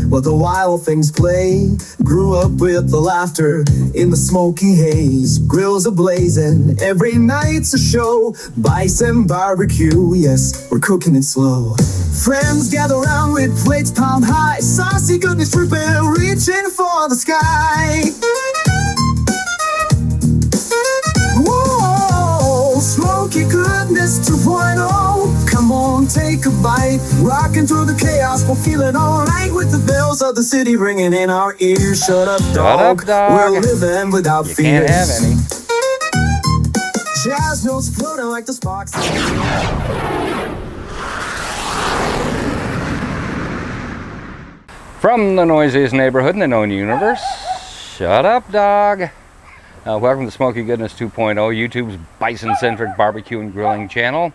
Where the wild things play. Grew up with the laughter in the smoky haze. Grills are blazing, every night's a show. Bison barbecue, yes, we're cooking it slow. Friends gather around with plates palm high. Saucy goodness dripping, reaching for the sky. Whoa, smoky goodness 2.0. Come on, take a bite. Rocking through the chaos, we'll feel it all right. With the bells of the city ringing in our ears. Shut up, dog. We're living without fears. You can't have any. Jazz notes floating like the sparks. From the noisiest neighborhood in the known universe, shut up, dog. Welcome to Smoky Goodness 2.0, YouTube's bison-centric barbecue and grilling channel.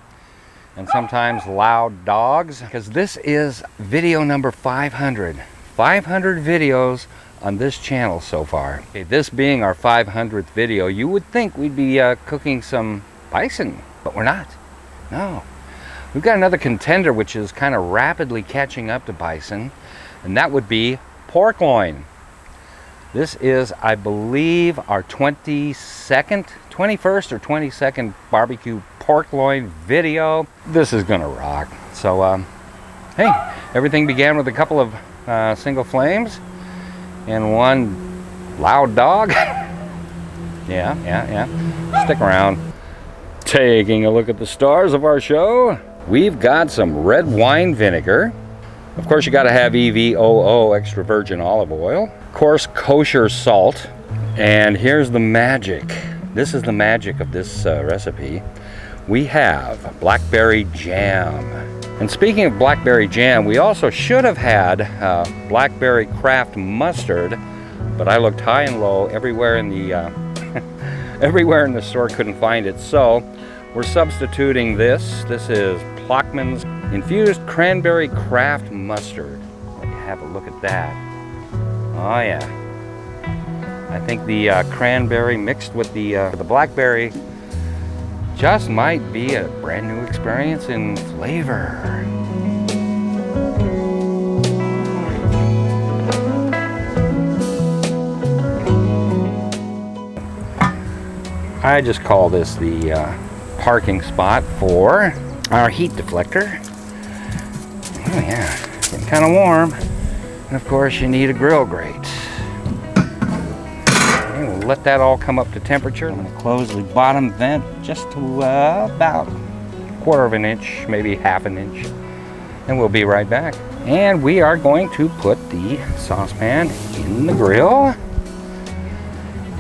And sometimes loud dogs, because this is video number 500. 500 videos on this channel so far. Okay, this being our 500th video, you would think we'd be cooking some bison, but we're not. No. We've got another contender which is kind of rapidly catching up to bison, and that would be pork loin. This is, I believe, our 21st or 22nd barbecue pork loin video. This is gonna rock. So, hey, everything began with a couple of single flames and one loud dog. Yeah. Stick around. Taking a look at the stars of our show, we've got some red wine vinegar. Of course, you got to have EVOO, extra virgin olive oil. Of course, kosher salt. And here's the magic. This is the magic of this recipe. We have blackberry jam. And speaking of blackberry jam, we also should have had blackberry craft mustard, but I looked high and low everywhere in the everywhere in the store, couldn't find it. So we're substituting this. This is Plockman's Infused Cranberry Craft Mustard. Let me have a look at that. Oh yeah. I think the cranberry mixed with the blackberry just might be a brand new experience in flavor. I just call this the parking spot for our heat deflector. Oh yeah, getting kind of warm. And of course you need a grill grate. Okay, we'll let that all come up to temperature. I'm going to close the bottom vent just to about 1/4 of an inch, maybe 1/2 inch. And we'll be right back. And we are going to put the saucepan in the grill.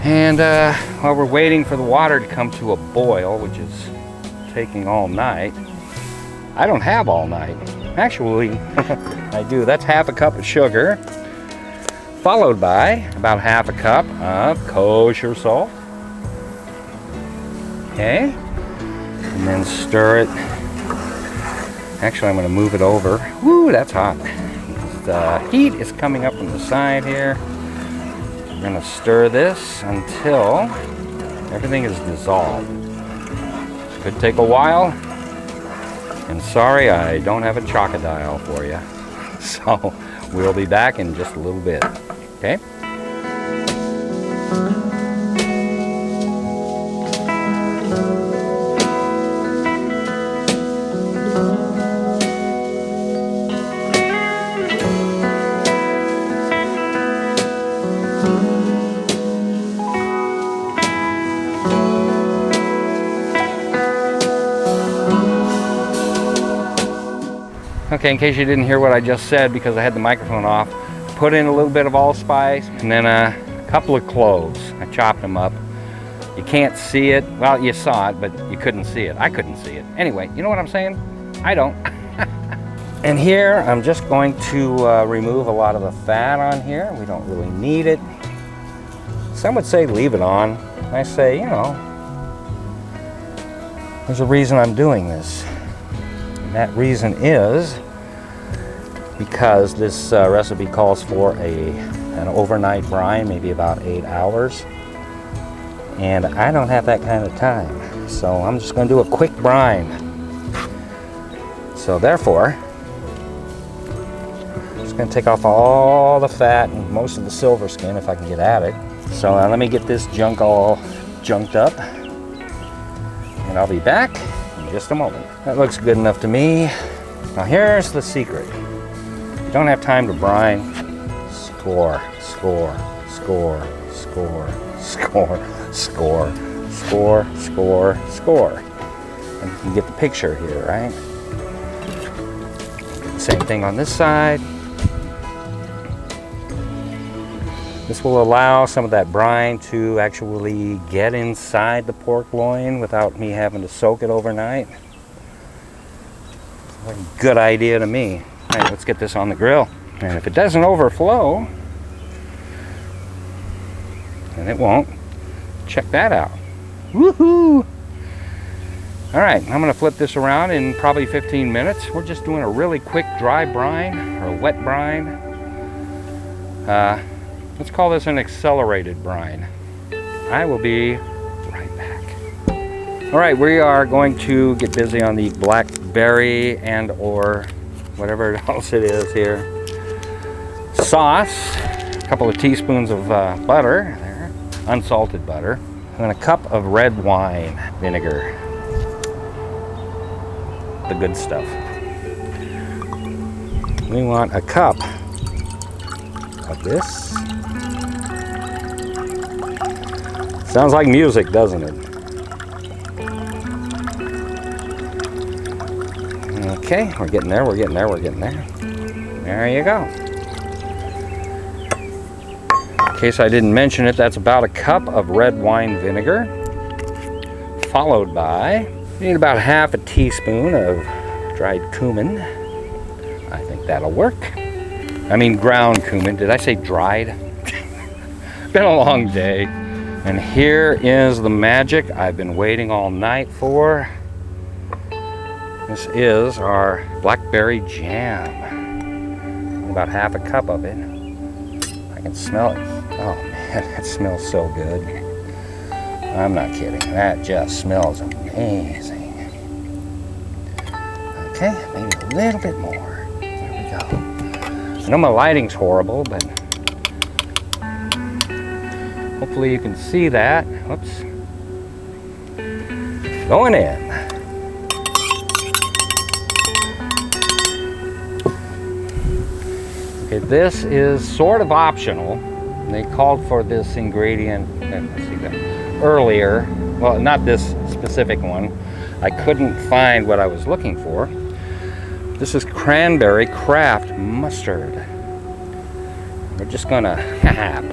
And while we're waiting for the water to come to a boil, which is taking all night, I don't have all night. Actually, I do. That's 1/2 cup of sugar, followed by about 1/2 cup of kosher salt. Okay, and then stir it. Actually, I'm going to move it over. Woo, that's hot. The heat is coming up from the side here. We're going to stir this until everything is dissolved. Could take a while. And sorry, I don't have a chocodile for you. So we'll be back in just a little bit. Okay? Okay, in case you didn't hear what I just said because I had the microphone off, put in a little bit of allspice and then a couple of cloves. I chopped them up. You can't see it. Well, you saw it, but you couldn't see it. I couldn't see it. Anyway, you know what I'm saying? I don't. And here, I'm just going to remove a lot of the fat on here. We don't really need it. Some would say leave it on. I say, you know, there's a reason I'm doing this. And that reason is because this recipe calls for an overnight brine, maybe about 8 hours. And I don't have that kind of time. So I'm just going to do a quick brine. So therefore, Just gonna take off all the fat and most of the silver skin if I can get at it. So let me get this junk all junked up, and I'll be back in just a moment. That looks good enough to me. Now here's the secret. You don't have time to brine. Score, score, score, score, score, score, score, score, score. And you can get the picture here, right? Same thing on this side. This will allow some of that brine to actually get inside the pork loin without me having to soak it overnight. Like a good idea to me. All right, let's get this on the grill. And if it doesn't overflow, and it won't, check that out. Woohoo! All right, I'm gonna flip this around in probably 15 minutes. We're just doing a really quick dry brine or wet brine. Let's call this an accelerated brine. I will be right back. All right, we are going to get busy on the blackberry and or whatever else it is here. Sauce, a couple of teaspoons of butter there, unsalted butter, and a cup of red wine vinegar. The good stuff. We want a cup of this. Sounds like music, doesn't it? Okay, we're getting there, we're getting there, we're getting there. There you go. In case I didn't mention it, that's about a cup of red wine vinegar, followed by, you need about half a teaspoon of dried cumin. I think that'll work. I mean ground cumin. Did I say dried? Been a long day. And here is the magic I've been waiting all night for. This is our blackberry jam. About half a cup of it. I can smell it. Oh man, that smells so good. I'm not kidding. That just smells amazing. Okay, maybe a little bit more. There we go. I know my lighting's horrible, but hopefully you can see that. Whoops. Going in. Okay, this is sort of optional. They called for this ingredient, let's see that, earlier. Well, not this specific one. I couldn't find what I was looking for. This is Cranberry Mustard. We're just gonna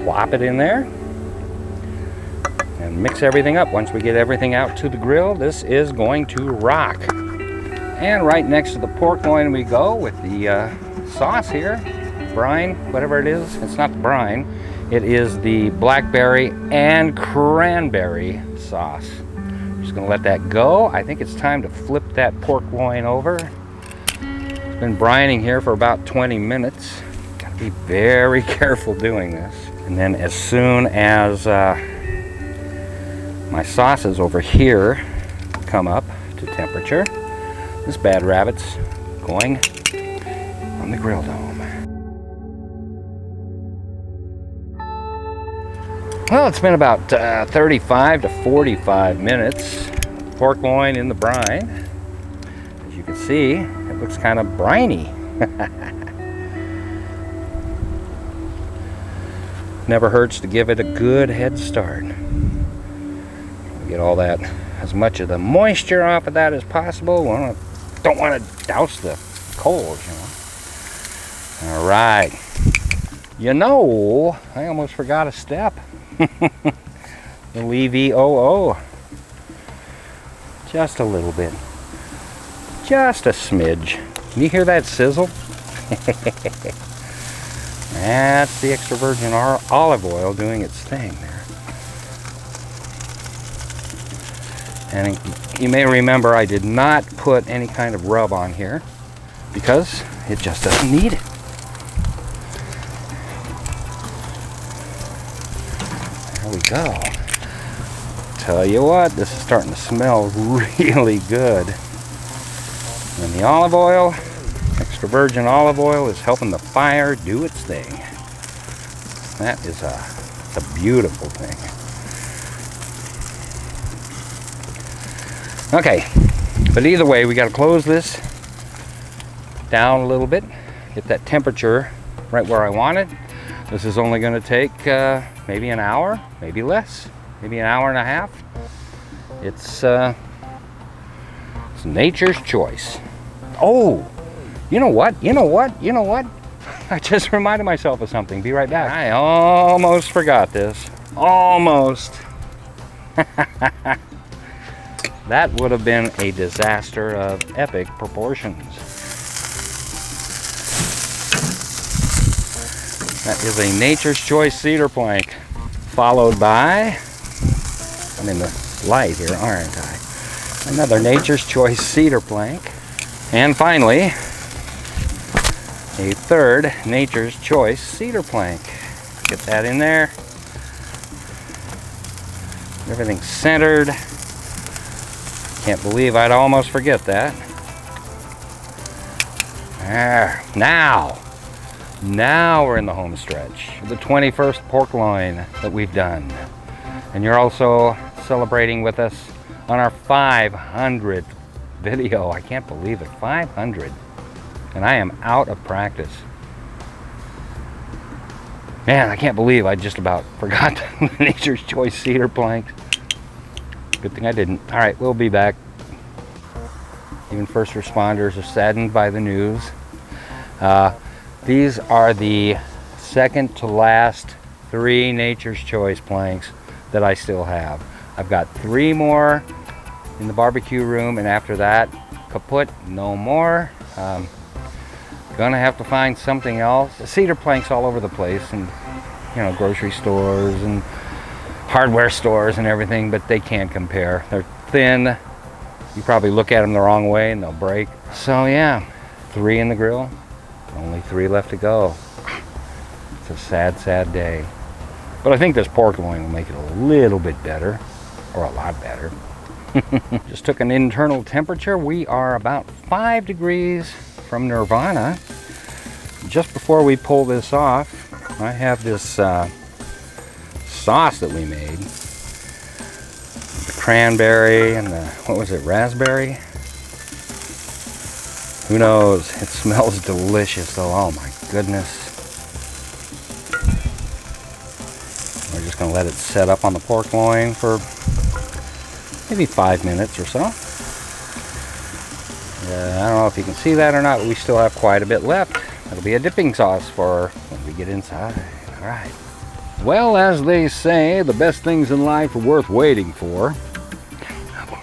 plop it in there and mix everything up. Once we get everything out to the grill, this is going to rock. And right next to the pork loin we go with the sauce here, brine, whatever it is. It's not the brine. It is the blackberry and cranberry sauce. I'm just gonna let that go. I think it's time to flip that pork loin over. It's been brining here for about 20 minutes. Gotta be very careful doing this. And then as soon as my sauces over here come up to temperature, this bad rabbit's going on the grill dome. Well, it's been about 35 to 45 minutes. Pork loin in the brine. As you can see, it looks kind of briny. Never hurts to give it a good head start. Get all that, as much of the moisture off of that as possible. We don't want to douse the coals, you know. All right. You know, I almost forgot a step. The EVOO. Just a little bit. Just a smidge. Can you hear that sizzle? That's the extra virgin olive oil doing its thing there. And you may remember I did not put any kind of rub on here because it just doesn't need it. There we go. Tell you what, this is starting to smell really good. And the olive oil, extra extra virgin olive oil is helping the fire do its thing. That is it's a beautiful thing. Okay, but either way, we got to close this down a little bit, get that temperature right where I want it. This is only going to take maybe an hour, maybe less, maybe an hour and a half. It's nature's choice. Oh, you know what? I just reminded myself of something. Be right back. I almost forgot this. Almost. That would have been a disaster of epic proportions. That is a nature's choice cedar plank, followed by, I'm in the light here, aren't I? Another nature's choice cedar plank. And finally, a third nature's choice cedar plank. Get that in there. Everything's centered. Can't believe I'd almost forget that. There. Now we're in the home stretch. The 21st pork loin that we've done. And you're also celebrating with us on our 500th video. I can't believe it, 500. And I am out of practice. Man, I can't believe I just about forgot the nature's choice cedar planks. Good thing I didn't. All right, we'll be back. Even first responders are saddened by the news. These are the second to last 3 nature's choice planks that I still have. I've got 3 more in the barbecue room, and after that, kaput, no more. Gonna have to find something else. Cedar planks all over the place, and you know, grocery stores and hardware stores and everything, but they can't compare. They're thin. You probably look at them the wrong way and they'll break. So yeah, 3 in the grill, only 3 left to go. It's a sad, sad day. But I think this pork loin will make it a little bit better, or a lot better. Just took an internal temperature. We are about 5 degrees from Nirvana. Just before we pull this off, I have this sauce that we made. The cranberry and the, what was it, raspberry? Who knows? It smells delicious though. Oh my goodness. We're just going to let it set up on the pork loin for maybe 5 minutes or so. I don't know if you can see that or not, but we still have quite a bit left. It'll be a dipping sauce for when we get inside. All right. Well, as they say, the best things in life are worth waiting for.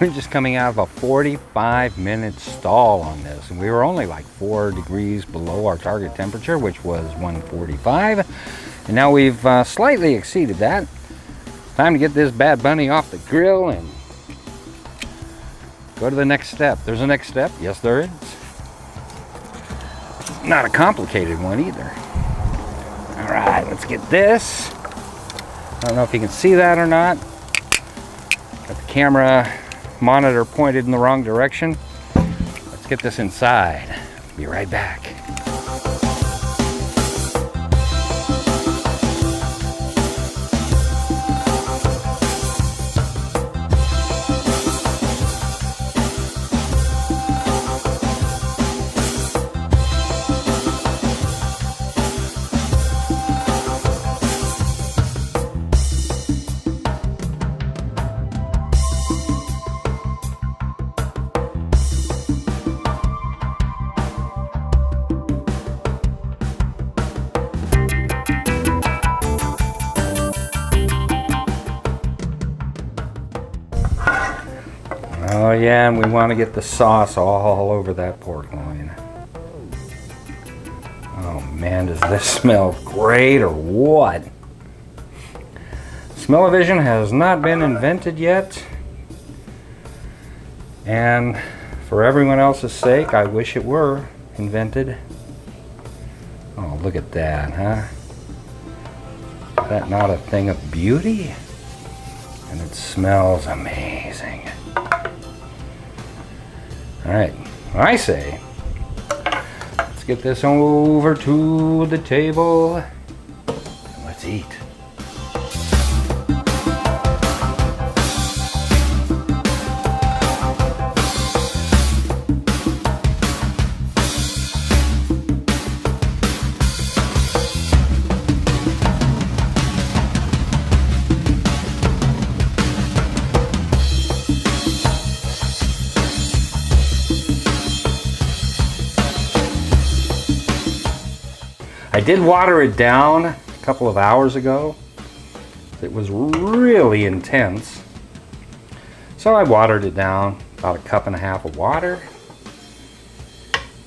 We're just coming out of a 45-minute stall on this, and we were only like 4 degrees below our target temperature, which was 145. And now we've slightly exceeded that. Time to get this bad bunny off the grill and go to the next step. There's a next step. Yes, there is. Not a complicated one either. All right, let's get this. I don't know if you can see that or not. Got the camera monitor pointed in the wrong direction. Let's get this inside. Be right back. Oh yeah, and we want to get the sauce all over that pork loin. Oh man, does this smell great or what? Smell-o-vision has not been invented yet. And for everyone else's sake, I wish it were invented. Oh, look at that, huh? Is that not a thing of beauty? And it smells amazing. All right, I say, let's get this over to the table and let's eat. I did water it down a couple of hours ago. It was really intense. So I watered it down, about a cup and a half of water,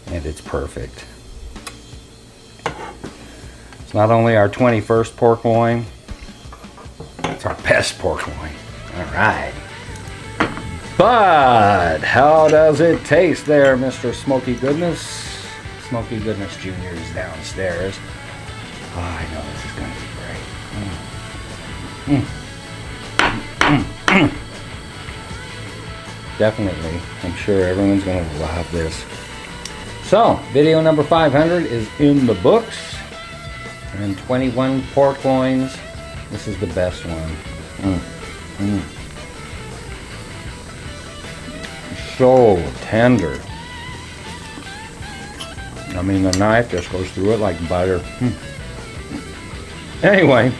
and it's perfect. It's not only our 21st pork loin, it's our best pork loin. All right. But how does it taste there, Mr. Smoky Goodness? Smoky Goodness Jr. is downstairs. Oh, I know this is going to be great. Definitely. I'm sure everyone's going to love this. So, video number 500 is in the books. And 21 pork loins. This is the best one. So tender. I mean, the knife just goes through it like butter. Anyway,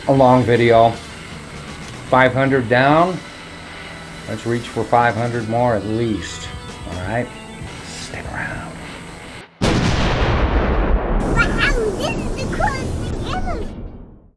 a long video. 500 down. Let's reach for 500 more at least. All right.